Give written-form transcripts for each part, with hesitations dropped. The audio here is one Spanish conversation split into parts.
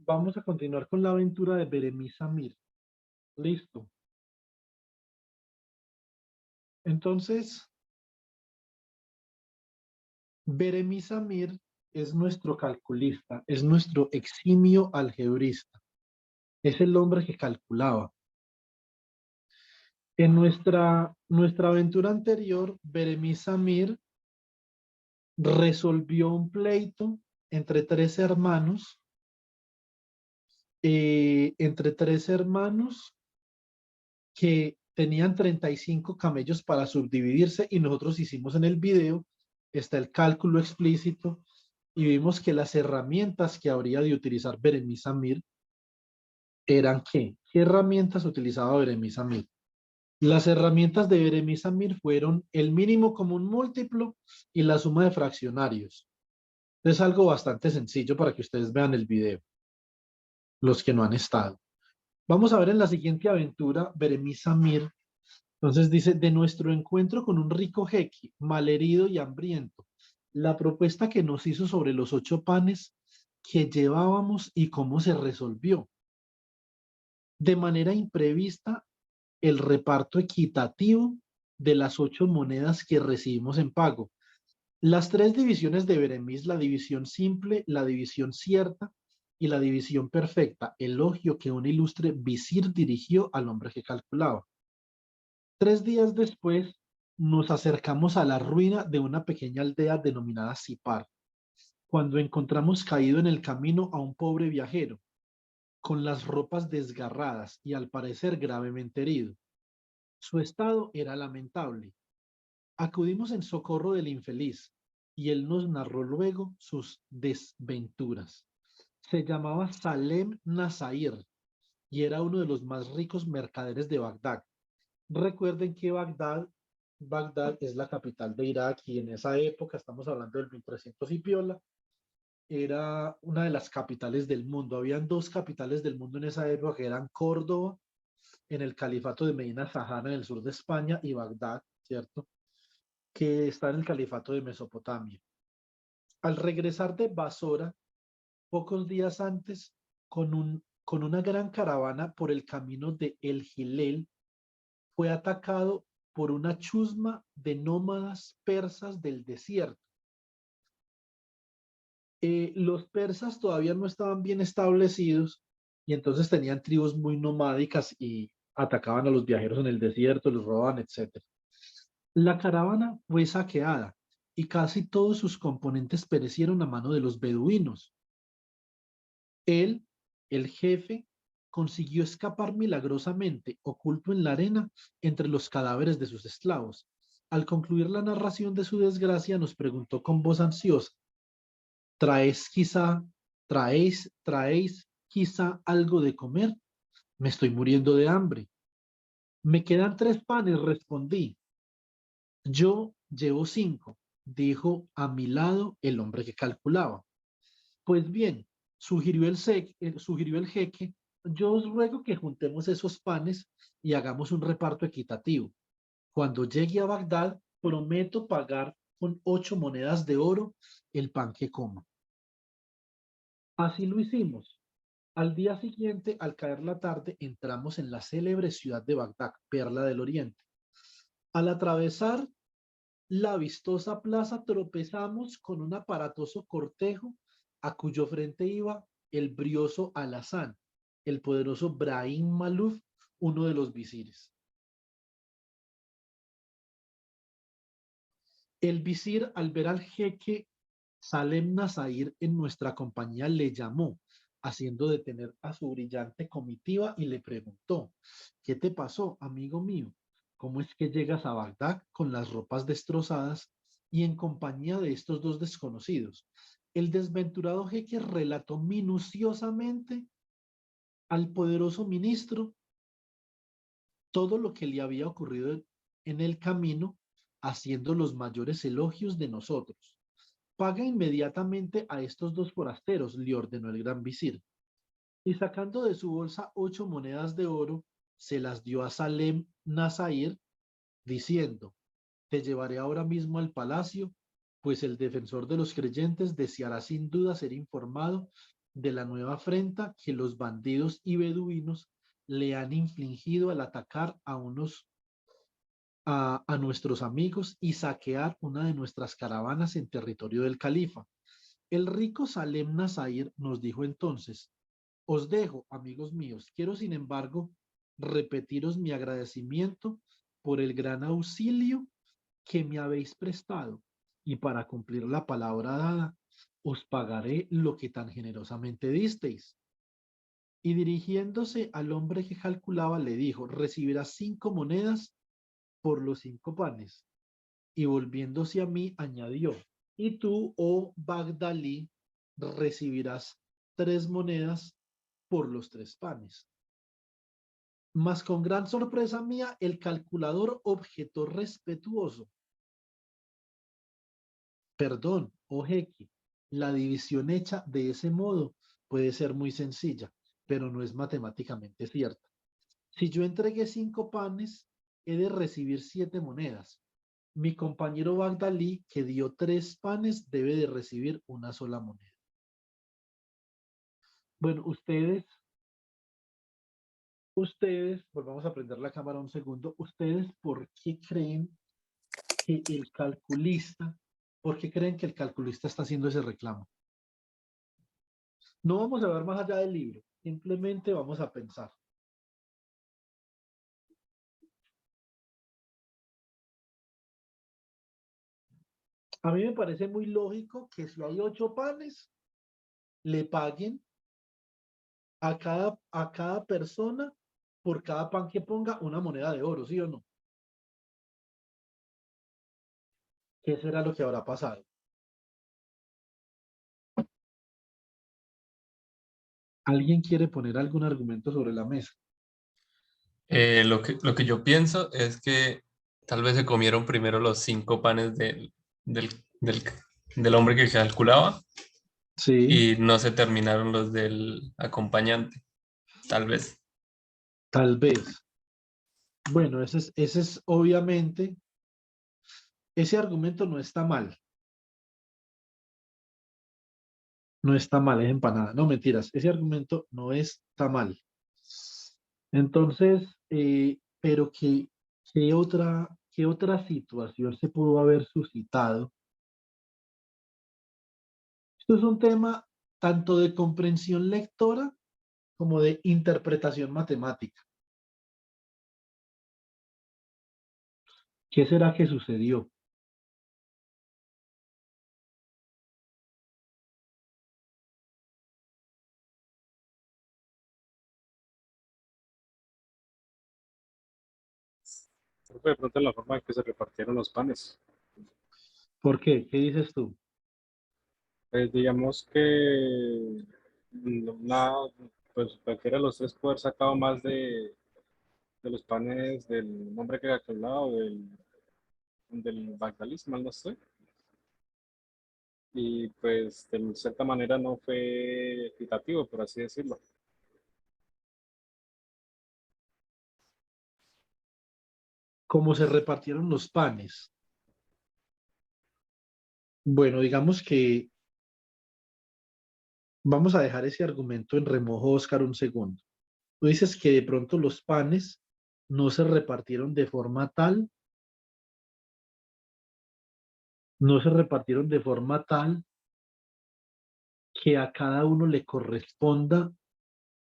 Vamos a continuar con la aventura de Beremis Amir. Listo. Entonces, Beremis Amir es nuestro calculista, es nuestro eximio algebrista. Es el hombre que calculaba. En nuestra aventura anterior, Beremis Amir resolvió un pleito entre tres hermanos, que tenían 35 camellos para subdividirse y nosotros hicimos en el video, está el cálculo explícito y vimos que las herramientas que habría de utilizar Beremis Amir eran ¿qué? ¿Qué herramientas utilizaba Beremis Amir? Las herramientas de Beremis Amir fueron el mínimo común múltiplo y la suma de fraccionarios. Es algo bastante sencillo para que ustedes vean el video, los que no han estado. Vamos a ver en la siguiente aventura, Beremis Amir. Entonces dice, de nuestro encuentro con un rico jeque, malherido y hambriento, la propuesta que nos hizo sobre los 8 panes que llevábamos y cómo se resolvió. De manera imprevista, el reparto equitativo de las 8 monedas que recibimos en pago. Las 3 divisiones de Beremis, la división simple, la división cierta y la división perfecta, elogio que un ilustre visir dirigió al hombre que calculaba. 3 días después, nos acercamos a la ruina de una pequeña aldea denominada Sipar, cuando encontramos caído en el camino a un pobre viajero, con las ropas desgarradas y al parecer gravemente herido. Su estado era lamentable. Acudimos en socorro del infeliz, y él nos narró luego sus desventuras. Se llamaba Salem Nasair, y era uno de los más ricos mercaderes de Bagdad. Recuerden que Bagdad es la capital de Irak y en esa época, estamos hablando del 1300 y piola, era una de las capitales del mundo. Habían 2 capitales del mundo en esa época, que eran Córdoba, en el califato de Medina Zahara, en el sur de España, y Bagdad, ¿cierto? Que está en el califato de Mesopotamia. Al regresar de Basora, pocos días antes, con una gran caravana por el camino de El Gilel, fue atacado por una chusma de nómadas persas del desierto. Los persas todavía no estaban bien establecidos y entonces tenían tribus muy nomádicas y atacaban a los viajeros en el desierto, los robaban, etc. La caravana fue saqueada y casi todos sus componentes perecieron a mano de los beduinos. Él, el jefe, consiguió escapar milagrosamente, oculto en la arena entre los cadáveres de sus esclavos. Al concluir la narración de su desgracia, nos preguntó con voz ansiosa: ¿Traéis quizá, traéis quizá algo de comer? Me estoy muriendo de hambre. Me quedan 3 panes, respondí. Yo llevo 5, dijo a mi lado el hombre que calculaba. Pues bien, sugirió el jeque, yo os ruego que juntemos esos panes y hagamos un reparto equitativo. Cuando llegue a Bagdad, prometo pagar con 8 monedas de oro el pan que coma. Así lo hicimos. Al día siguiente, al caer la tarde, entramos en la célebre ciudad de Bagdad, perla del Oriente. Al atravesar la vistosa plaza, tropezamos con un aparatoso cortejo a cuyo frente iba el brioso Alazán, el poderoso Brahim Maluf, uno de los visires. El visir, al ver al jeque Salem Nasair en nuestra compañía, le llamó, haciendo detener a su brillante comitiva, y le preguntó: ¿qué te pasó, amigo mío? ¿Cómo es que llegas a Bagdad con las ropas destrozadas y en compañía de estos 2 desconocidos? El desventurado jeque relató minuciosamente al poderoso ministro todo lo que le había ocurrido en el camino, haciendo los mayores elogios de nosotros. Paga inmediatamente a estos 2 forasteros, le ordenó el gran visir. Y sacando de su bolsa 8 monedas de oro, se las dio a Salem Nasair, diciendo: te llevaré ahora mismo al palacio, pues el defensor de los creyentes deseará sin duda ser informado de la nueva afrenta que los bandidos y beduinos le han infligido al atacar a nuestros amigos y saquear una de nuestras caravanas en territorio del califa. El rico Salem Nasair nos dijo entonces: os dejo, amigos míos. Quiero, sin embargo, repetiros mi agradecimiento por el gran auxilio que me habéis prestado, y para cumplir la palabra dada, os pagaré lo que tan generosamente disteis. Y dirigiéndose al hombre que calculaba, le dijo: recibirás 5 monedas por los 5 panes. Y volviéndose a mí, añadió: y tú, oh Bagdalí, recibirás 3 monedas por los 3 panes. Mas con gran sorpresa mía, el calculador objetó respetuoso: perdón, oh jeque, la división hecha de ese modo puede ser muy sencilla, pero no es matemáticamente cierta. Si yo entregué 5 panes, he de recibir 7 monedas. Mi compañero Bagdalí, que dio 3 panes, debe de recibir una sola moneda. Bueno, volvamos a prender la cámara un segundo. ¿Ustedes por qué creen que el calculista está haciendo ese reclamo? No vamos a ver más allá del libro, simplemente vamos a pensar. A mí me parece muy lógico que si hay 8 panes, le paguen a cada persona por cada pan que ponga una moneda de oro, ¿sí o no? ¿Qué será lo que habrá pasado? ¿Alguien quiere poner algún argumento sobre la mesa? Lo que yo pienso es que tal vez se comieron primero los 5 panes del, del, del hombre que calculaba Sí, y no se terminaron los del acompañante, tal vez. tal vez. Bueno, ese es obviamente, ese argumento no está mal. No está mal, es empanada. No, mentiras, ese argumento no está mal. Entonces, pero ¿qué otra situación se pudo haber suscitado? Esto es un tema tanto de comprensión lectora como de interpretación matemática. ¿Qué será que sucedió? Creo que de pronto en la forma en que se repartieron los panes. ¿Por qué? ¿Qué dices tú? Pues digamos que una, pues cualquiera de los tres puede haber sacado más de los panes del hombre que calculaba o del Bagdalí, si mal no estoy. Y pues de cierta manera no fue equitativo, por así decirlo. ¿Cómo se repartieron los panes? Bueno, digamos que vamos a dejar ese argumento en remojo, Oscar, un segundo. Tú dices que de pronto los panes no se repartieron de forma tal, no se repartieron de forma tal que a cada uno le corresponda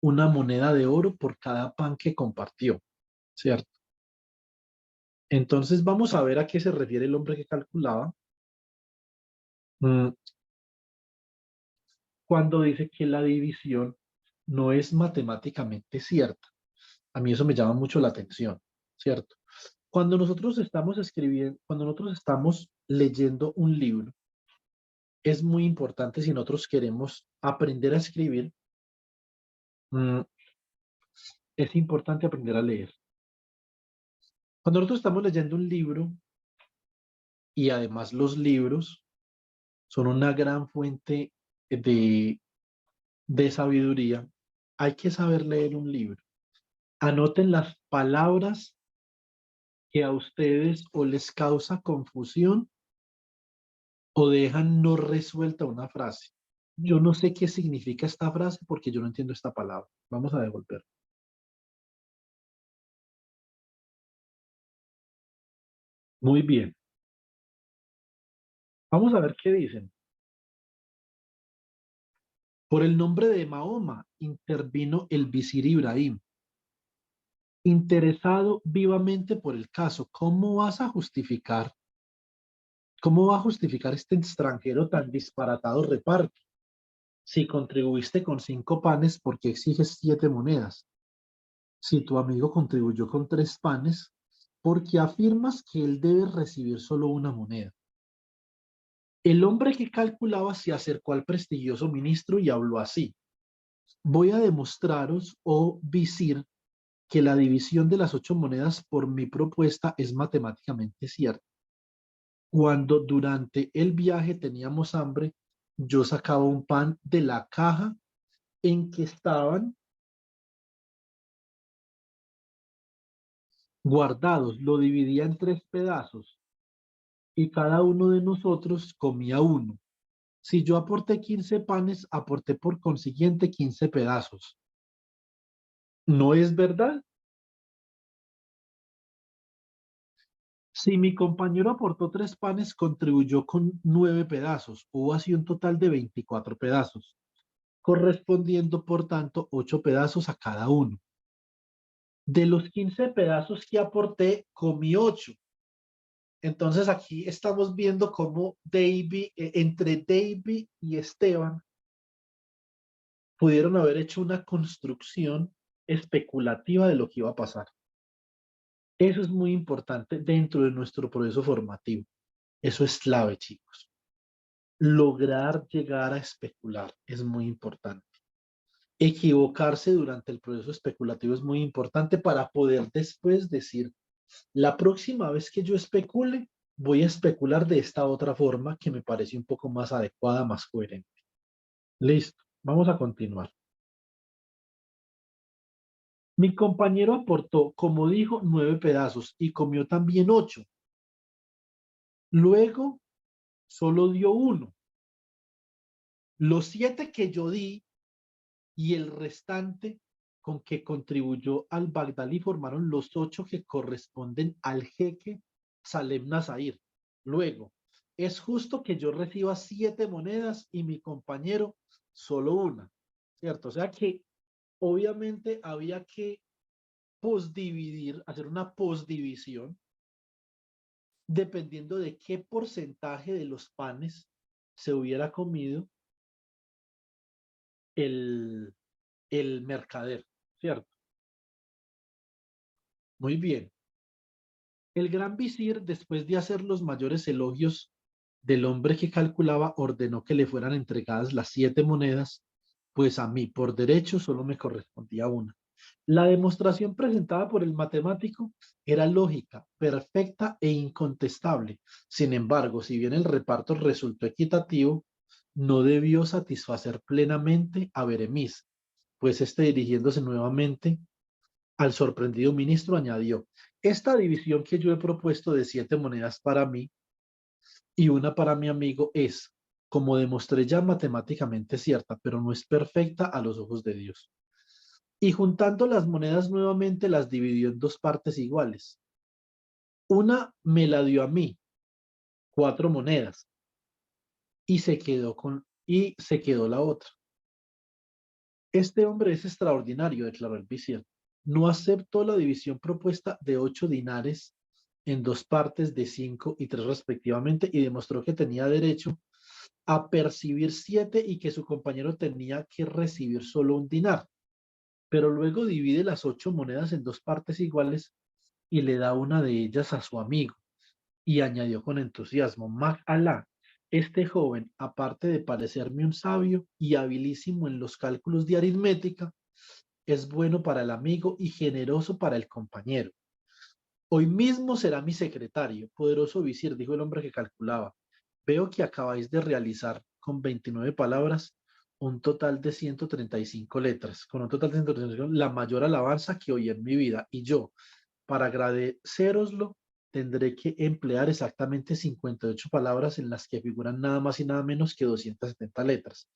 una moneda de oro por cada pan que compartió, ¿cierto? Entonces vamos a ver a qué se refiere el hombre que calculaba cuando dice que la división no es matemáticamente cierta. A mí eso me llama mucho la atención, ¿cierto? Cuando nosotros estamos leyendo un libro, es muy importante si nosotros queremos aprender a escribir, mm, es importante aprender a leer. Cuando nosotros estamos leyendo un libro, y además los libros son una gran fuente de, de sabiduría, hay que saber leer un libro. Anoten las palabras que a ustedes o les causa confusión o dejan no resuelta una frase. Yo no sé qué significa esta frase porque yo no entiendo esta palabra. Vamos a devolver. Muy bien. Vamos a ver qué dicen. Por el nombre de Mahoma intervino el visir Ibrahim, interesado vivamente por el caso. Cómo va a justificar este extranjero tan disparatado reparto? Si contribuiste con 5 panes, ¿por qué exiges 7 monedas? Si tu amigo contribuyó con 3 panes, ¿por qué afirmas que él debe recibir solo una moneda? El hombre que calculaba se acercó al prestigioso ministro y habló así. Voy a demostraros, oh visir, que la división de las 8 monedas por mi propuesta es matemáticamente cierta. Cuando durante el viaje teníamos hambre, yo sacaba un pan de la caja en que estaban guardados, lo dividía en 3 pedazos y cada uno de nosotros comía uno. Si yo aporté 15 panes, aporté por consiguiente 15 pedazos. ¿No es verdad? Si mi compañero aportó 3 panes, contribuyó con 9 pedazos. Hubo así un total de 24 pedazos, correspondiendo por tanto 8 pedazos a cada uno. De los 15 pedazos que aporté, comí 8. Entonces aquí estamos viendo cómo entre David y Esteban pudieron haber hecho una construcción especulativa de lo que iba a pasar. Eso es muy importante dentro de nuestro proceso formativo. Eso es clave, chicos. Lograr llegar a especular es muy importante. Equivocarse durante el proceso especulativo es muy importante para poder después decir, la próxima vez que yo especule, voy a especular de esta otra forma que me parece un poco más adecuada, más coherente. Listo, vamos a continuar. Mi compañero aportó, como dijo, 9 pedazos y comió también 8. Luego, solo dio 1. Los 7 que yo di y el restante con que contribuyó al Bagdalí formaron los 8 que corresponden al jeque Salem Nazair. Luego, es justo que yo reciba 7 monedas y mi compañero solo una, ¿cierto? O sea que obviamente había que posdividir, hacer una posdivisión, dependiendo de qué porcentaje de los panes se hubiera comido el, el mercader, ¿cierto? Muy bien. El gran visir, después de hacer los mayores elogios del hombre que calculaba, ordenó que le fueran entregadas las 7 monedas, pues a mí, por derecho, solo me correspondía una. La demostración presentada por el matemático era lógica, perfecta e incontestable. Sin embargo, si bien el reparto resultó equitativo, no debió satisfacer plenamente a Beremis, pues este, dirigiéndose nuevamente al sorprendido ministro, añadió: esta división que yo he propuesto de 7 monedas para mí y una para mi amigo es, como demostré ya, matemáticamente cierta, pero no es perfecta a los ojos de Dios. Y juntando las monedas nuevamente las dividió en 2 partes iguales. Una me la dio a mí, 4 monedas, y se quedó la otra. Este hombre es extraordinario, declaró el visir. No aceptó la división propuesta de 8 dinares en 2 partes de 5 y 3 respectivamente y demostró que tenía derecho a percibir 7 y que su compañero tenía que recibir solo un dinar. Pero luego divide las 8 monedas en 2 partes iguales y le da una de ellas a su amigo. Y añadió con entusiasmo: Mag Alá, este joven, aparte de parecerme un sabio y habilísimo en los cálculos de aritmética, es bueno para el amigo y generoso para el compañero. Hoy mismo será mi secretario, poderoso visir, dijo el hombre que calculaba. Veo que acabáis de realizar con 29 palabras un total de 135 letras, con un total de 135, la mayor alabanza que oí en mi vida. Y yo, para agradeceroslo, tendré que emplear exactamente 58 palabras en las que figuran nada más y nada menos que 270 letras.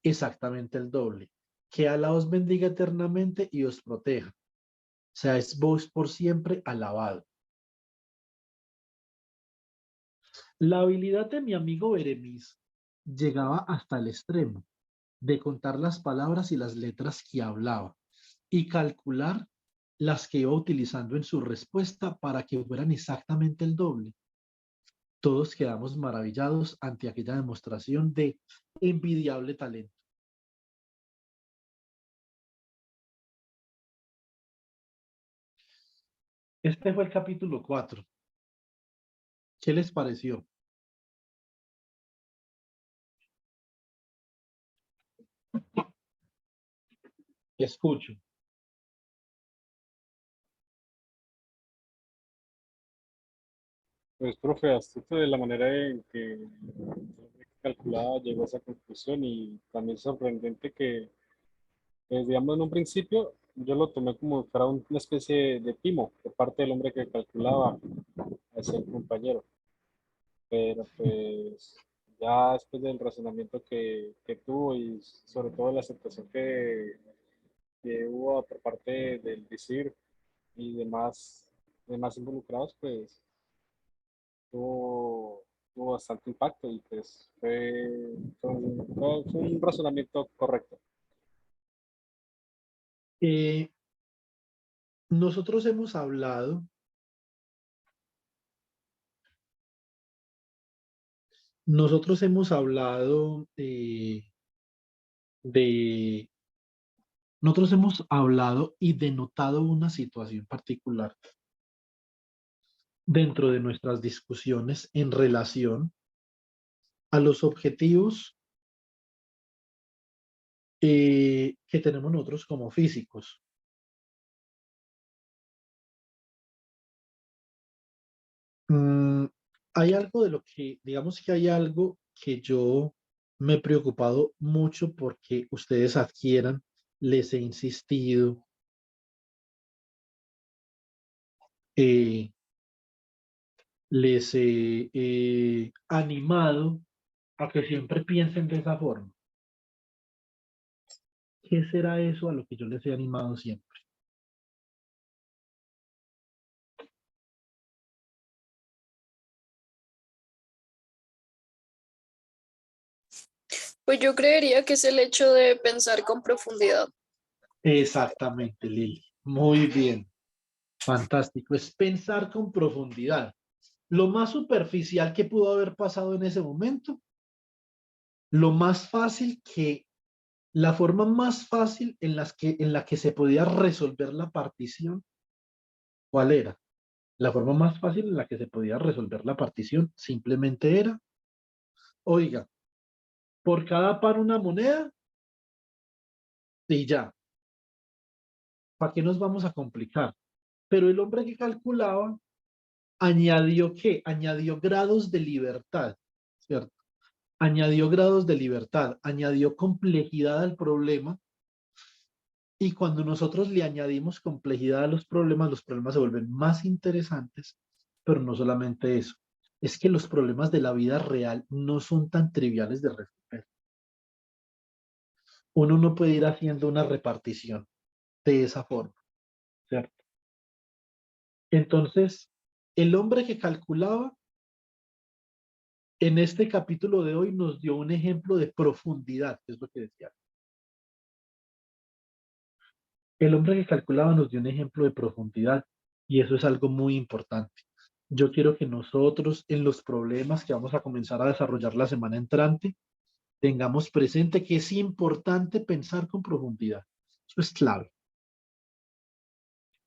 exactamente el doble. Que Alá os bendiga eternamente y os proteja. Seáis vos por siempre alabado. La habilidad de mi amigo Beremis llegaba hasta el extremo de contar las palabras y las letras que hablaba y calcular las que iba utilizando en su respuesta para que fueran exactamente el doble. Todos quedamos maravillados ante aquella demostración de envidiable talento. Este fue el capítulo 4. ¿Qué les pareció? Escucho. Pues, profe, astuto de la manera en que calculada llegó a esa conclusión y también sorprendente que, pues, digamos, en un principio yo lo tomé como si fuera una especie de timo de parte del hombre que calculaba hacia el compañero, pero pues ya después del razonamiento que tuvo y sobre todo la aceptación que hubo por parte del visir y demás involucrados, pues tuvo, tuvo bastante impacto y pues fue un razonamiento correcto. Eh, nosotros hemos hablado, nosotros hemos hablado de, nosotros hemos hablado y denotado una situación particular dentro de nuestras discusiones en relación a los objetivos que tenemos nosotros como físicos. Mm, hay algo de lo que, digamos que hay algo que yo me he preocupado mucho porque ustedes adquieran, les he insistido, eh, les he animado a que siempre piensen de esa forma. ¿Qué será eso a lo que yo les he animado siempre? Pues yo creería que es el hecho de pensar con profundidad. Exactamente, Lili. Muy bien. Fantástico. Es pensar con profundidad. Lo más superficial que pudo haber pasado en ese momento, lo más fácil que, la forma más fácil en la que se podía resolver la partición, ¿cuál era? La forma más fácil en la que se podía resolver la partición simplemente era, oiga, por cada par una moneda y ya. ¿Para qué nos vamos a complicar? Pero el hombre que calculaba añadió ¿qué? Añadió grados de libertad, ¿cierto? Añadió grados de libertad, añadió complejidad al problema y cuando nosotros le añadimos complejidad a los problemas se vuelven más interesantes, pero no solamente eso, es que los problemas de la vida real no son tan triviales de resolver. Uno no puede ir haciendo una repartición de esa forma, ¿cierto? Entonces, el hombre que calculaba en este capítulo de hoy nos dio un ejemplo de profundidad, que es lo que decía. El hombre que calculaba nos dio un ejemplo de profundidad y eso es algo muy importante. Yo quiero que nosotros en los problemas que vamos a comenzar a desarrollar la semana entrante tengamos presente que es importante pensar con profundidad. Eso es clave.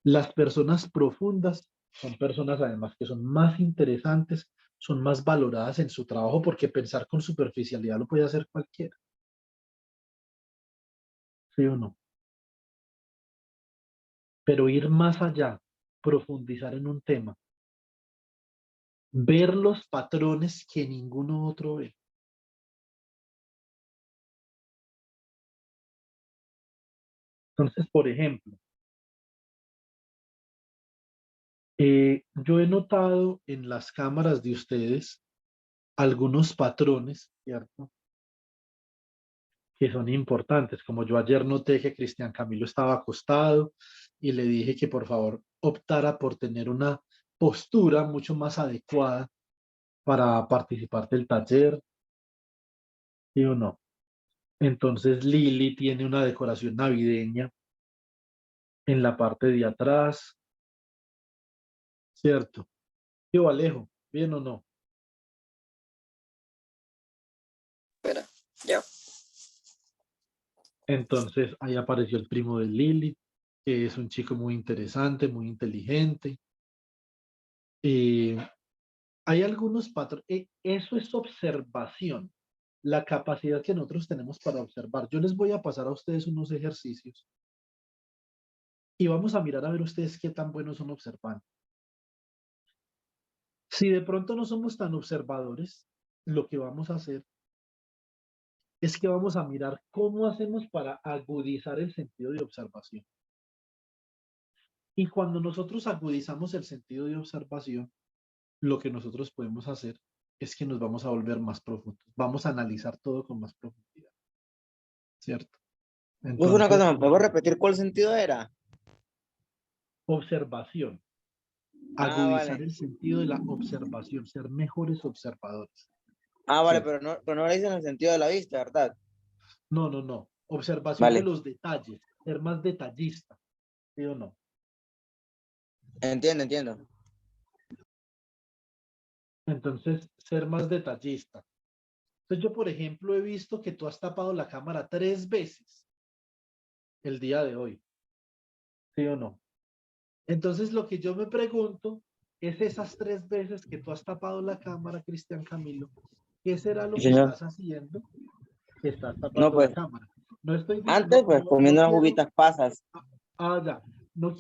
Las personas profundas son personas además que son más interesantes, son más valoradas en su trabajo porque pensar con superficialidad lo puede hacer cualquiera. ¿Sí o no? Pero ir más allá, profundizar en un tema, ver los patrones que ninguno otro ve. Entonces, por ejemplo, yo he notado en las cámaras de ustedes algunos patrones, ¿cierto? que son importantes. Como yo ayer noté que Cristian Camilo estaba acostado y le dije que por favor optara por tener una postura mucho más adecuada para participar del taller, ¿sí o no? Entonces Lili tiene una decoración navideña en la parte de atrás, ¿cierto? Yo Alejo, ¿bien o no? Espera, ya. Entonces ahí apareció el primo de Lili, que es un chico muy interesante, muy inteligente. Hay algunos patrones, eso es observación, la capacidad que nosotros tenemos para observar. Yo les voy a pasar a ustedes unos ejercicios y vamos a mirar a ver ustedes qué tan buenos son observando. Si de pronto no somos tan observadores, lo que vamos a hacer es que vamos a mirar cómo hacemos para agudizar el sentido de observación. Y cuando nosotros agudizamos el sentido de observación, lo que nosotros podemos hacer es que nos vamos a volver más profundos. Vamos a analizar todo con más profundidad, ¿cierto? Pues una Entonces, cosa, ¿me puedo repetir cuál sentido era? observación, Ah, agudizar vale. el sentido de la observación, ser mejores observadores, Ah, vale, ¿cierto? pero no lo hice en el sentido de la vista, ¿verdad? No, no, no. Observación de Vale, los detalles, ser más detallista, ¿sí o no? entiendo, entiendo. Entonces, ser más detallista. Entonces, yo, por ejemplo, he visto que tú has tapado la cámara 3 veces el día de hoy, ¿sí o no? Entonces, lo que yo me pregunto es esas 3 veces que tú has tapado la cámara, Cristian Camilo, ¿qué será lo Sí, que señor. estás haciendo que estás No, tapando la pues, cámara? No estoy antes, diciendo, pues, no comiendo unas quiero, juguitas pasas. ya, no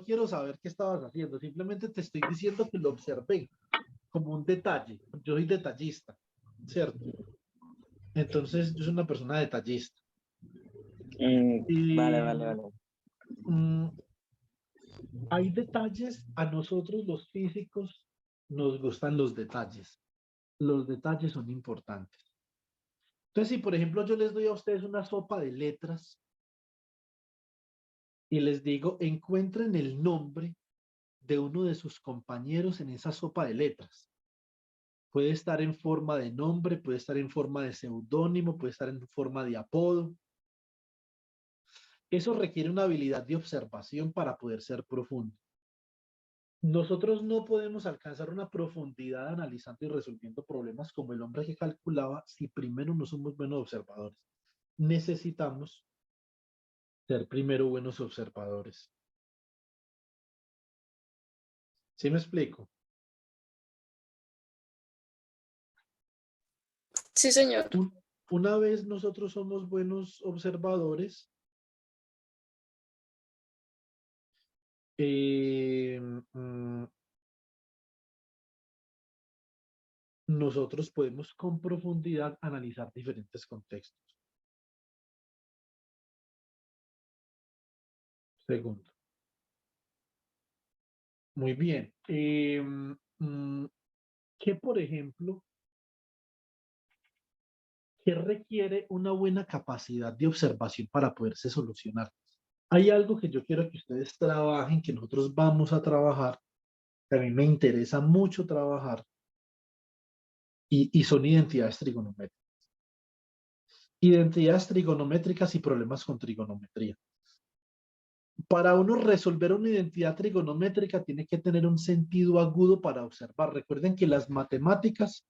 quiero saber qué estabas haciendo, simplemente te estoy diciendo que lo observé como un detalle. Yo soy detallista, ¿cierto? Entonces, yo soy una persona detallista. Vale, Y vale, vale. mm, hay detalles, a nosotros los físicos nos gustan los detalles. Los detalles son importantes. Entonces, si por ejemplo yo les doy a ustedes una sopa de letras y les digo, encuentren el nombre de uno de sus compañeros en esa sopa de letras. Puede estar en forma de nombre, puede estar en forma de seudónimo, puede estar en forma de apodo. Eso requiere una habilidad de observación para poder ser profundo. Nosotros no podemos alcanzar una profundidad analizando y resolviendo problemas como el hombre que calculaba si primero no somos buenos observadores. Necesitamos ser primero buenos observadores. ¿Sí me explico? Sí, señor. Una vez nosotros somos buenos observadores, nosotros podemos con profundidad analizar diferentes contextos. Segundo. Muy bien. ¿Qué, por ejemplo, qué requiere una buena capacidad de observación para poderse solucionar? Hay algo que yo quiero que ustedes trabajen, que nosotros vamos a trabajar, que a mí me interesa mucho trabajar, y son identidades trigonométricas. Identidades trigonométricas y problemas con trigonometría. Para uno resolver una identidad trigonométrica tiene que tener un sentido agudo para observar. Recuerden que las matemáticas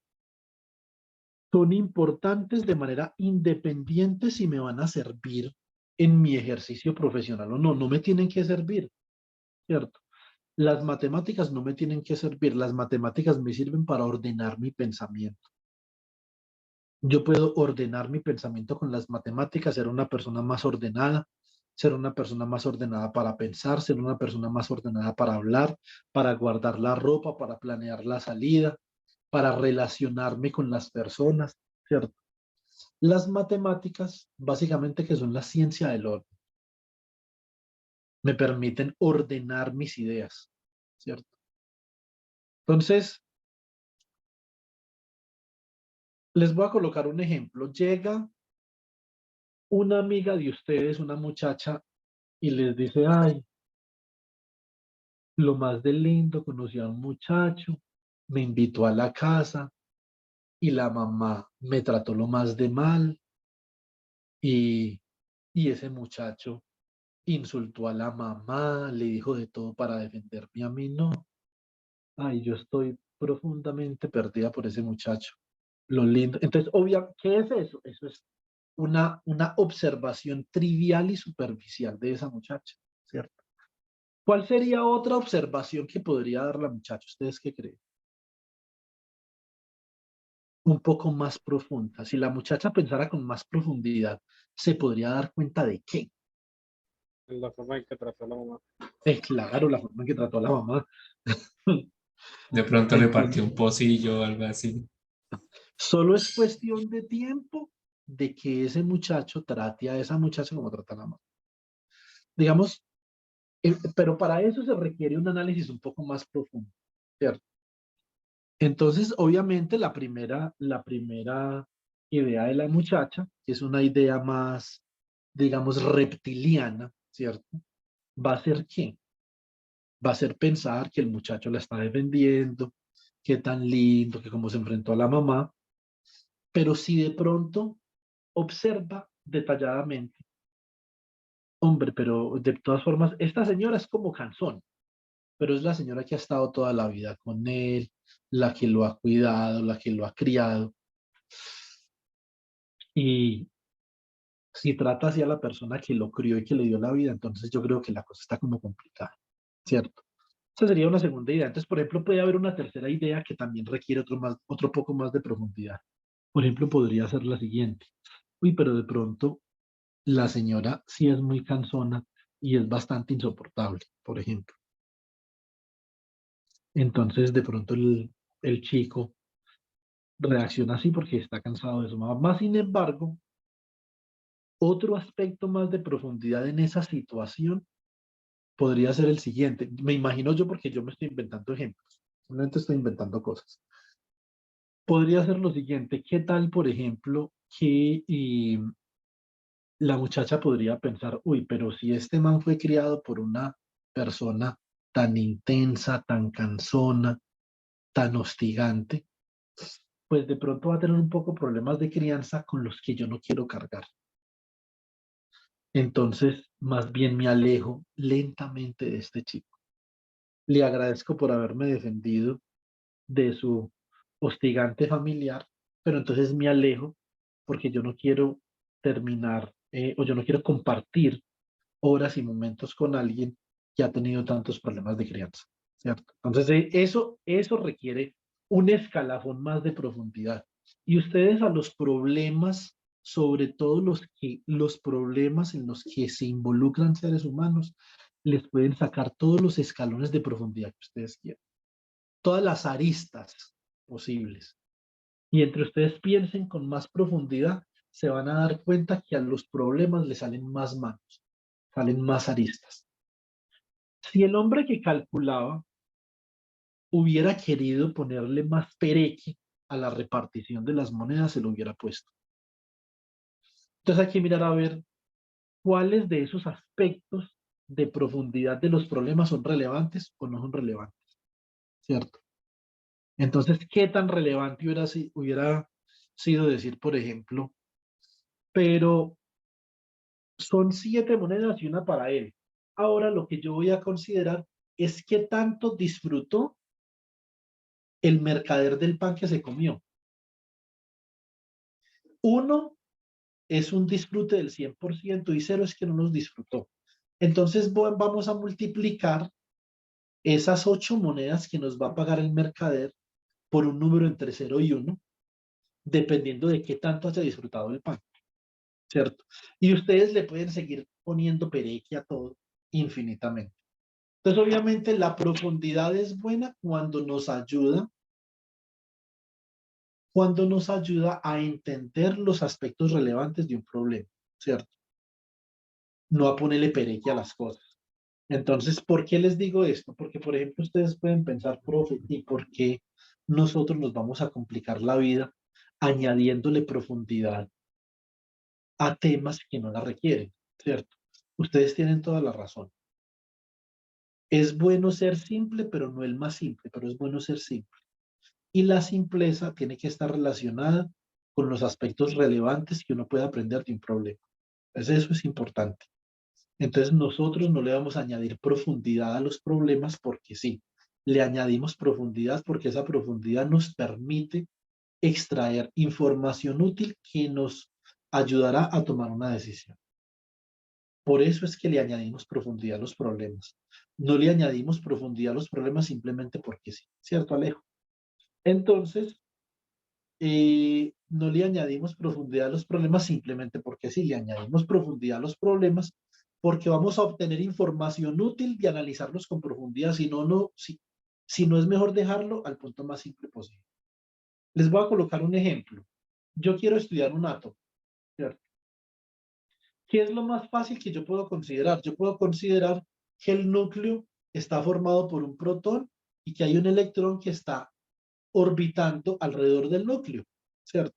son importantes de manera independiente si me van a servir en mi ejercicio profesional o no. No me tienen que servir, ¿cierto? Las matemáticas no me tienen que servir. Las matemáticas me sirven para ordenar mi pensamiento. Yo puedo ordenar mi pensamiento con las matemáticas, ser una persona más ordenada, ser una persona más ordenada para pensar, ser una persona más ordenada para hablar, para guardar la ropa, para planear la salida, para relacionarme con las personas, ¿cierto? Las matemáticas, básicamente que son la ciencia del orden, me permiten ordenar mis ideas, ¿cierto? Entonces, les voy a colocar un ejemplo. Llega una amiga de ustedes, una muchacha, y les dice, ay, lo más de lindo, conocí a un muchacho, me invitó a la casa y la mamá me trató lo más de mal y, y ese muchacho insultó a la mamá, le dijo de todo para defenderme a mí, no. Ay, yo estoy profundamente perdida por ese muchacho. Lo lindo. Entonces, obvio, ¿qué es eso? Eso es una observación trivial y superficial de esa muchacha, ¿cierto? ¿Cuál sería otra observación que podría dar la muchacha? ¿Ustedes qué creen? Un poco más profunda. Si la muchacha pensara con más profundidad, se podría dar cuenta de qué. La forma en que trató a la mamá. Claro, la forma en que trató a la mamá. De pronto le partió Entonces, un pocillo o algo así. solo es cuestión de tiempo de que ese muchacho trate a esa muchacha como trata a la mamá. Digamos, pero para eso se requiere un análisis un poco más profundo, ¿cierto? Entonces, obviamente, la primera idea de la muchacha, que es una idea más, digamos, reptiliana, ¿cierto? ¿Va a ser qué? Va a ser pensar que el muchacho la está defendiendo, que tan lindo, que cómo se enfrentó a la mamá, pero si de pronto observa detalladamente, hombre, pero de todas formas, esta señora es como Canzón, pero es la señora que ha estado toda la vida con él, la que lo ha cuidado, la que lo ha criado. Y si trata así a la persona que lo crió y que le dio la vida, entonces yo creo que la cosa está como complicada, ¿cierto? Esa sería una segunda idea. Entonces, por ejemplo, puede haber una tercera idea que también requiere otro poco más de profundidad. Por ejemplo, podría ser la siguiente. Uy, pero de pronto la señora sí es muy cansona y es bastante insoportable, por ejemplo. Entonces, de pronto el chico reacciona así porque está cansado de su mamá. Más sin embargo, otro aspecto más de profundidad en esa situación podría ser el siguiente. Me imagino yo porque yo me estoy inventando ejemplos. Simplemente estoy inventando cosas. Podría ser lo siguiente. ¿Qué tal, por ejemplo, que la muchacha podría pensar, uy, pero si este man fue criado por una persona tan intensa, tan cansona, tan hostigante, pues de pronto va a tener un poco problemas de crianza con los que yo no quiero cargar. Entonces, más bien me alejo lentamente de este chico. Le agradezco por haberme defendido de su hostigante familiar, pero entonces me alejo porque yo no quiero terminar o yo no quiero compartir horas y momentos con alguien que ha tenido tantos problemas de crianza, ¿cierto? Entonces, eso requiere un escalafón más de profundidad. Y ustedes a los problemas, sobre todo los problemas en los que se involucran seres humanos, les pueden sacar todos los escalones de profundidad que ustedes quieran, todas las aristas posibles. Y entre ustedes piensen con más profundidad, se van a dar cuenta que a los problemas les salen más manos, salen más aristas. Si el hombre que calculaba hubiera querido ponerle más pereque a la repartición de las monedas, se lo hubiera puesto. Entonces hay que mirar a ver cuáles de esos aspectos de profundidad de los problemas son relevantes o no son relevantes, ¿cierto? Entonces, ¿qué tan relevante hubiera sido decir, por ejemplo, pero son 7 monedas y una para él? Ahora lo que yo voy a considerar es qué tanto disfrutó el mercader del pan que se comió. Uno es un disfrute del 100% y 0 es que no los disfrutó. Entonces vamos a multiplicar esas 8 monedas que nos va a pagar el mercader por un número entre 0 y 1, dependiendo de qué tanto haya disfrutado el pan, ¿cierto? Y ustedes le pueden seguir poniendo pereque a todo infinitamente. Entonces, obviamente, la profundidad es buena cuando nos ayuda a entender los aspectos relevantes de un problema, ¿cierto? No a ponerle pereque a las cosas. Entonces, ¿por qué les digo esto? Porque, por ejemplo, ustedes pueden pensar, profe, ¿y por qué nosotros nos vamos a complicar la vida añadiéndole profundidad a temas que no la requieren, ¿cierto? Ustedes tienen toda la razón. Es bueno ser simple, pero no el más simple, pero es bueno ser simple. Y la simpleza tiene que estar relacionada con los aspectos relevantes que uno puede aprender de un problema. Entonces eso es importante. Entonces nosotros no le vamos a añadir profundidad a los problemas porque sí. Le añadimos profundidad porque esa profundidad nos permite extraer información útil que nos ayudará a tomar una decisión. Por eso es que le añadimos profundidad a los problemas. No le añadimos profundidad a los problemas simplemente porque sí. ¿Cierto, Alejo? Entonces, no le añadimos profundidad a los problemas simplemente porque sí. Le añadimos profundidad a los problemas porque vamos a obtener información útil y analizarlos con profundidad. Si no es mejor dejarlo al punto más simple posible. Les voy a colocar un ejemplo. Yo quiero estudiar un átomo, ¿cierto? ¿Qué es lo más fácil que yo puedo considerar? Yo puedo considerar que el núcleo está formado por un protón y que hay un electrón que está orbitando alrededor del núcleo, ¿cierto?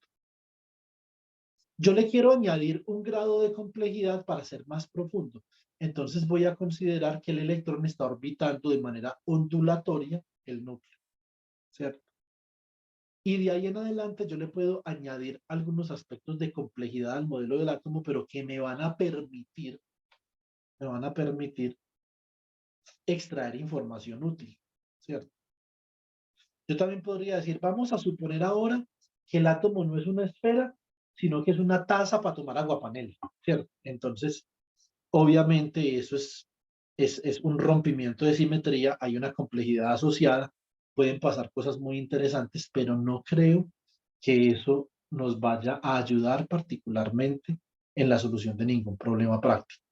Yo le quiero añadir un grado de complejidad para ser más profundo. Entonces voy a considerar que el electrón está orbitando de manera ondulatoria el núcleo, ¿cierto? Y de ahí en adelante yo le puedo añadir algunos aspectos de complejidad al modelo del átomo, pero que me van a permitir extraer información útil, ¿cierto? Yo también podría decir, vamos a suponer ahora que el átomo no es una esfera, sino que es una taza para tomar agua panela, ¿cierto? Entonces, obviamente eso es un rompimiento de simetría, hay una complejidad asociada, pueden pasar cosas muy interesantes, pero no creo que eso nos vaya a ayudar particularmente en la solución de ningún problema práctico.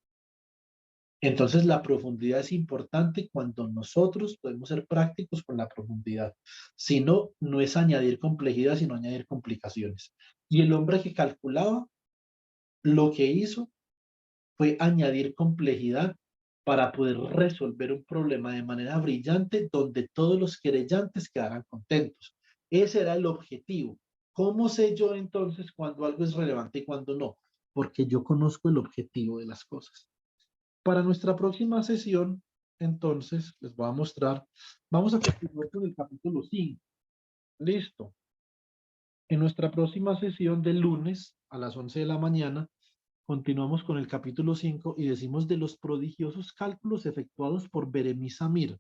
Entonces, la profundidad es importante cuando nosotros podemos ser prácticos con la profundidad. Si no, no es añadir complejidad, sino añadir complicaciones. Y el hombre que calculaba, lo que hizo fue añadir complejidad para poder resolver un problema de manera brillante donde todos los querellantes quedaran contentos. Ese era el objetivo. ¿Cómo sé yo entonces cuando algo es relevante y cuando no? Porque yo conozco el objetivo de las cosas. Para nuestra próxima sesión, entonces, les voy a mostrar, vamos a continuar con el capítulo 5. Listo. En nuestra próxima sesión del lunes a las 11 de la mañana, continuamos con el capítulo 5 y decimos de los prodigiosos cálculos efectuados por Beremis Amir,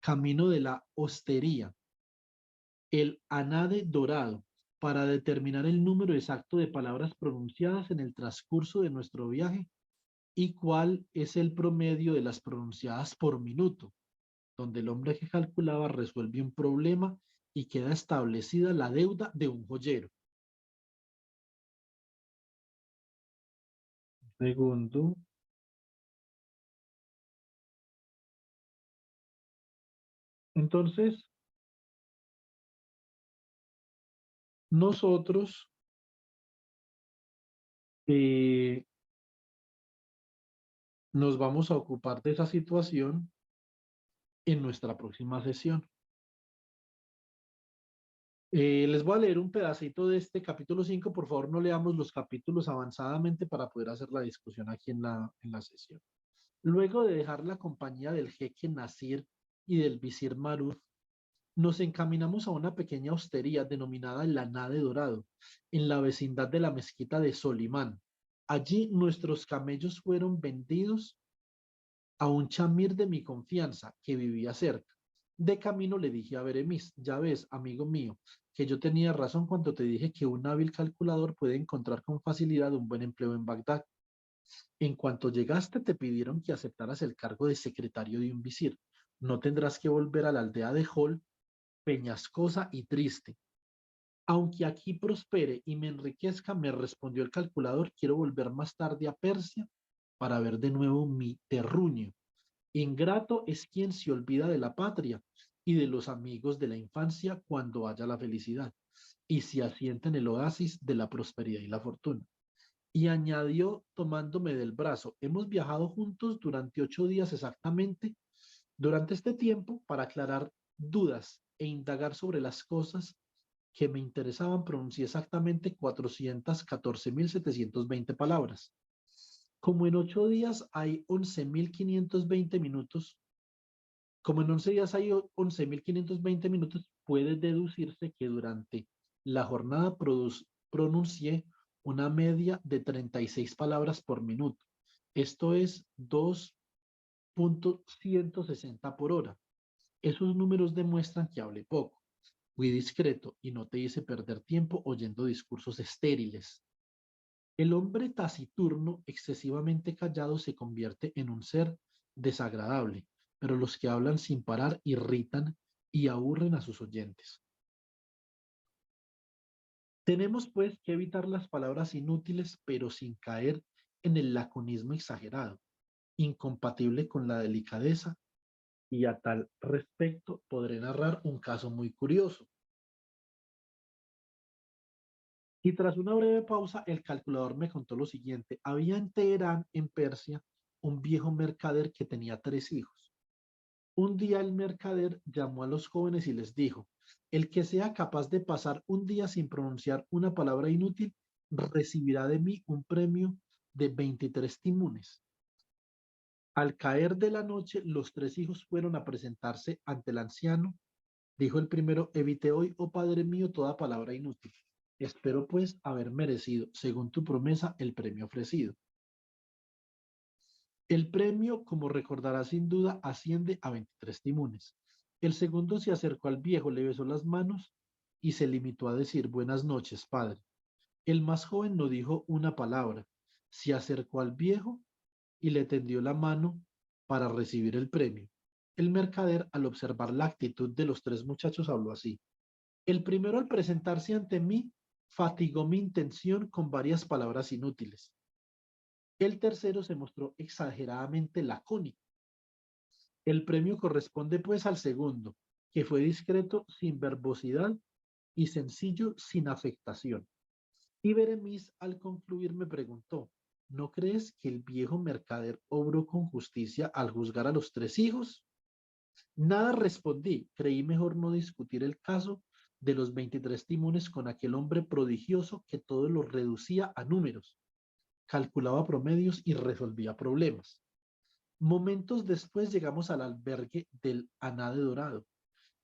camino de la hostería, el anade dorado, para determinar el número exacto de palabras pronunciadas en el transcurso de nuestro viaje y cuál es el promedio de las pronunciadas por minuto, donde el hombre que calculaba resuelve un problema y queda establecida la deuda de un joyero. Segundo. Entonces, nosotros nos vamos a ocupar de esa situación en nuestra próxima sesión. Les voy a leer un pedacito de este capítulo 5. Por favor, no leamos los capítulos avanzadamente para poder hacer la discusión aquí en la sesión. Luego de dejar la compañía del jeque Nasir y del visir Maruf, nos encaminamos a una pequeña hostería denominada el Anade Dorado, en la vecindad de la mezquita de Solimán. Allí nuestros camellos fueron vendidos a un chamir de mi confianza que vivía cerca. De camino le dije a Beremis, ya ves, amigo mío, que yo tenía razón cuando te dije que un hábil calculador puede encontrar con facilidad un buen empleo en Bagdad. En cuanto llegaste te pidieron que aceptaras el cargo de secretario de un visir. No tendrás que volver a la aldea de Hol, peñascosa y triste. Aunque aquí prospere y me enriquezca, me respondió el calculador, quiero volver más tarde a Persia para ver de nuevo mi terruño. Ingrato es quien se olvida de la patria y de los amigos de la infancia cuando haya la felicidad y se asienta en el oasis de la prosperidad y la fortuna. Y añadió tomándome del brazo, hemos viajado juntos durante 8 días exactamente. Durante este tiempo, para aclarar dudas e indagar sobre las cosas que me interesaban, pronuncié exactamente 414.720 palabras. Como en 8 días hay 11.520 minutos, como en 11 días hay 11.520 minutos, puede deducirse que durante la jornada pronuncié una media de 36 palabras por minuto. Esto es 2.160 por hora. Esos números demuestran que hablé poco, fui discreto y no te hice perder tiempo oyendo discursos estériles. El hombre taciturno, excesivamente callado, se convierte en un ser desagradable, pero los que hablan sin parar irritan y aburren a sus oyentes. Tenemos pues que evitar las palabras inútiles, pero sin caer en el laconismo exagerado, incompatible con la delicadeza, y a tal respecto podré narrar un caso muy curioso. Y tras una breve pausa, el calculador me contó lo siguiente. Había en Teherán, en Persia, un viejo mercader que tenía 3 hijos. Un día el mercader llamó a los jóvenes y les dijo, el que sea capaz de pasar un día sin pronunciar una palabra inútil, recibirá de mí un premio de 23 timones. Al caer de la noche, los 3 hijos fueron a presentarse ante el anciano. Dijo el primero, evité hoy, oh Padre mío, toda palabra inútil. Espero pues haber merecido, según tu promesa, el premio ofrecido. El premio, como recordarás sin duda, asciende a 23 timones. El segundo se acercó al viejo, le besó las manos y se limitó a decir, buenas noches, padre. El más joven no dijo una palabra. Se acercó al viejo y le tendió la mano para recibir el premio. El mercader, al observar la actitud de los 3 muchachos, habló así. El primero, al presentarse ante mí, fatigó mi intención con varias palabras inútiles. El tercero se mostró exageradamente lacónico. El premio corresponde pues al segundo, que fue discreto, sin verbosidad y sencillo, sin afectación. Y Beremis, al concluir, me preguntó, ¿no crees que el viejo mercader obró con justicia al juzgar a los 3 hijos? Nada respondí, creí mejor no discutir el caso de los 23 timones con aquel hombre prodigioso que todo lo reducía a números, calculaba promedios y resolvía problemas. Momentos después llegamos al albergue del Anade Dorado.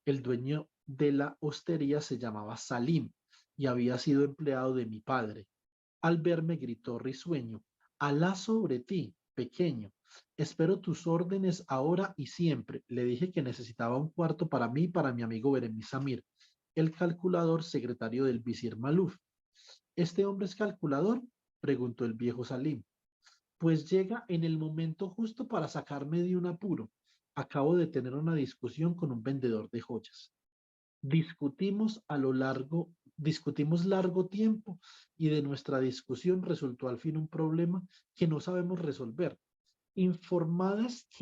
El dueño de la hostería se llamaba Salim y había sido empleado de mi padre. Al verme gritó risueño, Alá sobre ti, pequeño. Espero tus órdenes ahora y siempre. Le dije que necesitaba un cuarto para mí y para mi amigo Beremis Samir, el calculador secretario del visir Maluf. ¿Este hombre es calculador?, preguntó el viejo Salim. Pues llega en el momento justo para sacarme de un apuro. Acabo de tener una discusión con un vendedor de joyas. Discutimos largo tiempo y de nuestra discusión resultó al fin un problema que no sabemos resolver. Informadas de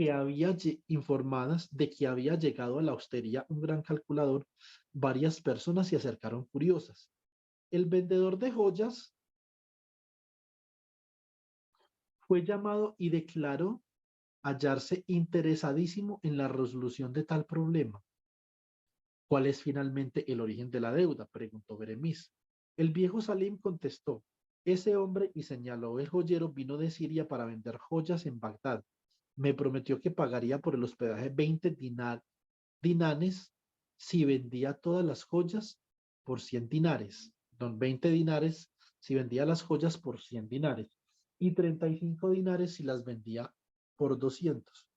que había llegado a la hostería un gran calculador, varias personas se acercaron curiosas. El vendedor de joyas fue llamado y declaró hallarse interesadísimo en la resolución de tal problema. ¿Cuál es finalmente el origen de la deuda?, preguntó Beremis. El viejo Salim contestó, ese hombre, y señaló el joyero, vino de Siria para vender joyas en Bagdad. Me prometió que pagaría por el hospedaje 20 dinares si vendía todas las joyas por 100 dinares. 20 dinares si vendía las joyas por 100 dinares y 35 dinares si las vendía por 200.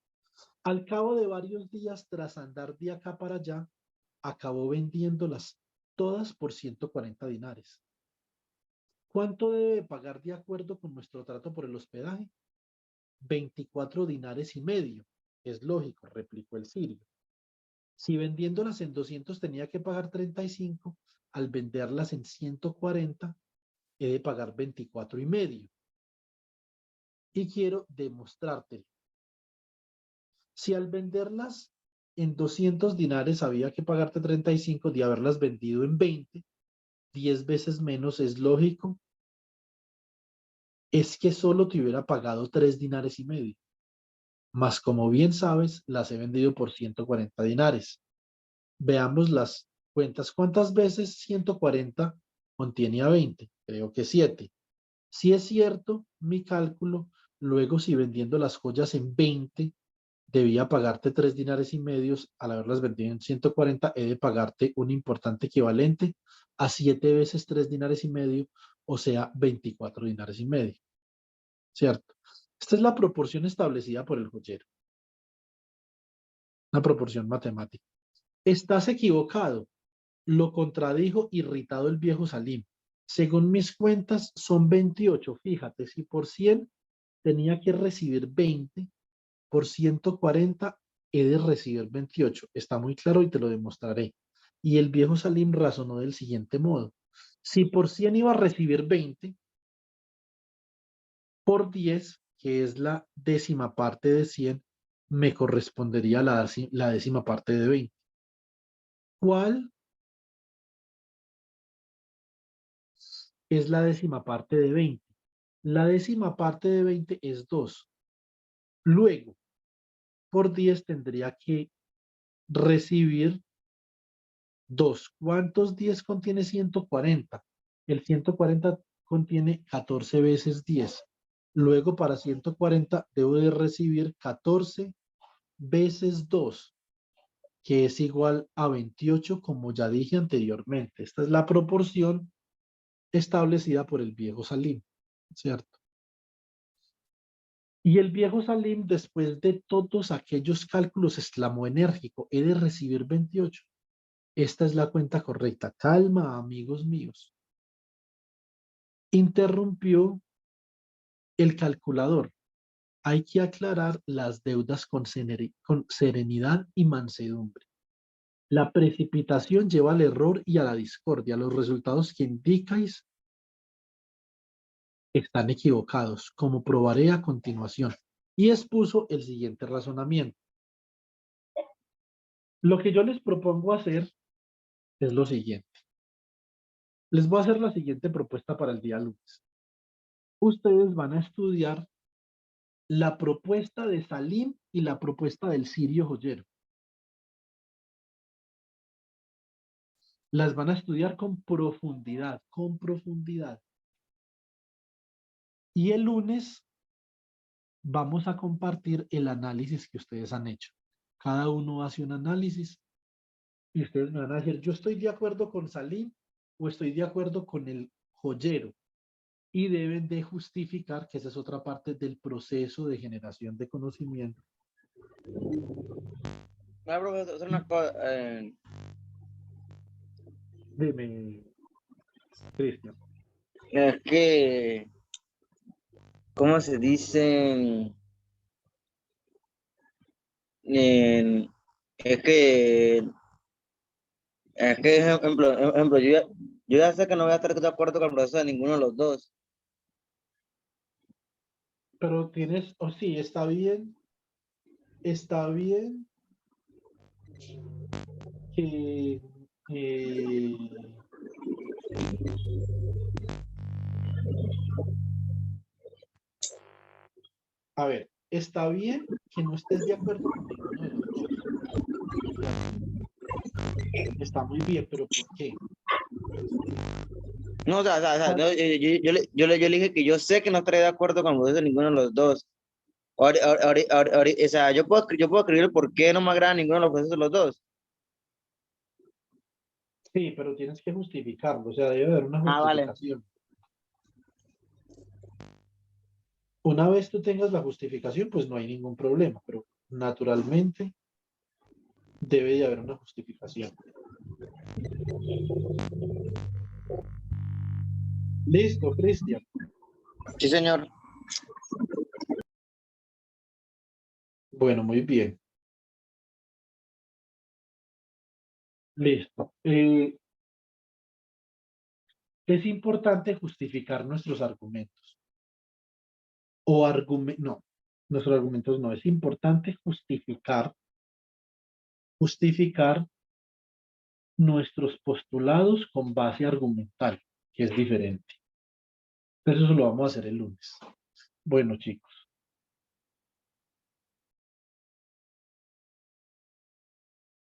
Al cabo de varios días, tras andar de acá para allá, acabó vendiéndolas todas por 140 dinares. ¿Cuánto debe pagar de acuerdo con nuestro trato por el hospedaje? 24 dinares y medio. Es lógico, replicó el sirio. Si vendiéndolas en 200 tenía que pagar 35, al venderlas en 140, he de pagar 24 y medio. Y quiero demostrártelo. Si al venderlas en 200 dinares había que pagarte 35, de haberlas vendido en 20, 10 veces menos, es lógico, es que solo te hubiera pagado 3 dinares y medio. Mas como bien sabes, las he vendido por 140 dinares. Veámoslas cuentas. ¿Cuántas veces 140 contiene a 20? Creo que 7. Si es cierto mi cálculo, luego si vendiendo las joyas en 20, debía pagarte 3 dinares y medios, al haberlas vendido en 140, he de pagarte un importante equivalente a 7 veces 3 dinares y medio, o sea, 24 dinares y medio. ¿Cierto? Esta es la proporción establecida por el joyero. Una proporción matemática. Estás equivocado. Lo contradijo irritado el viejo Salim. Según mis cuentas, son 28. Fíjate, si por 100 tenía que recibir 20, por 140 he de recibir 28. Está muy claro y te lo demostraré. Y el viejo Salim razonó del siguiente modo. Si por 100 iba a recibir 20, por 10, que es la décima parte de 100, me correspondería la décima parte de 20. ¿Cuál es la décima parte de 20? La décima parte de 20 es 2. Luego, por 10 tendría que recibir 2. ¿Cuántos 10 contiene 140? El 140 contiene 14 veces 10. Luego, para 140 debo de recibir 14 veces 2, que es igual a 28, como ya dije anteriormente. Esta es la proporción establecida por el viejo Salim, ¿cierto? Y el viejo Salim, después de todos aquellos cálculos, exclamó enérgico: he de recibir 28. Esta es la cuenta correcta. Calma, amigos míos. Interrumpió el calculador. Hay que aclarar las deudas con serenidad y mansedumbre. La precipitación lleva al error y a la discordia. Los resultados que indicáis están equivocados, como probaré a continuación. Y expuso el siguiente razonamiento. Lo que yo les propongo hacer es lo siguiente. Les voy a hacer la siguiente propuesta para el día lunes. Ustedes van a estudiar la propuesta de Salim y la propuesta del sirio joyero. Las van a estudiar con profundidad, con profundidad. Y el lunes vamos a compartir el análisis que ustedes han hecho. Cada uno hace un análisis y ustedes me van a decir, yo estoy de acuerdo con Salim o estoy de acuerdo con el joyero. Y deben de justificar, que esa es otra parte del proceso de generación de conocimiento. Profesor, una cosa, Dime, Cristian. es que, ¿cómo se dice? Eh, es que, ejemplo, yo ya sé que no voy a estar de acuerdo con el proceso de ninguno de los dos. Pero tienes, o sí, está bien que a ver, está bien que no estés de acuerdo con ninguno de los dos. Está muy bien, pero ¿por qué? No, o sea, no, yo le dije que yo sé que no estaré de acuerdo con el proceso de ninguno de los dos. O sea, yo puedo escribir el por qué no me agrada ninguno de los procesos de los dos. Sí, pero tienes que justificarlo, o sea, debe haber una Ah, vale. justificación. Una vez tú tengas la justificación, pues no hay ningún problema, pero naturalmente debe de haber una justificación. Listo, Cristian. Sí, señor. Bueno, muy bien. Listo. Es importante justificar nuestros argumentos. No, nuestros argumentos no. Es importante justificar nuestros postulados con base argumental, que es diferente. Pero eso lo vamos a hacer el lunes. Bueno, chicos.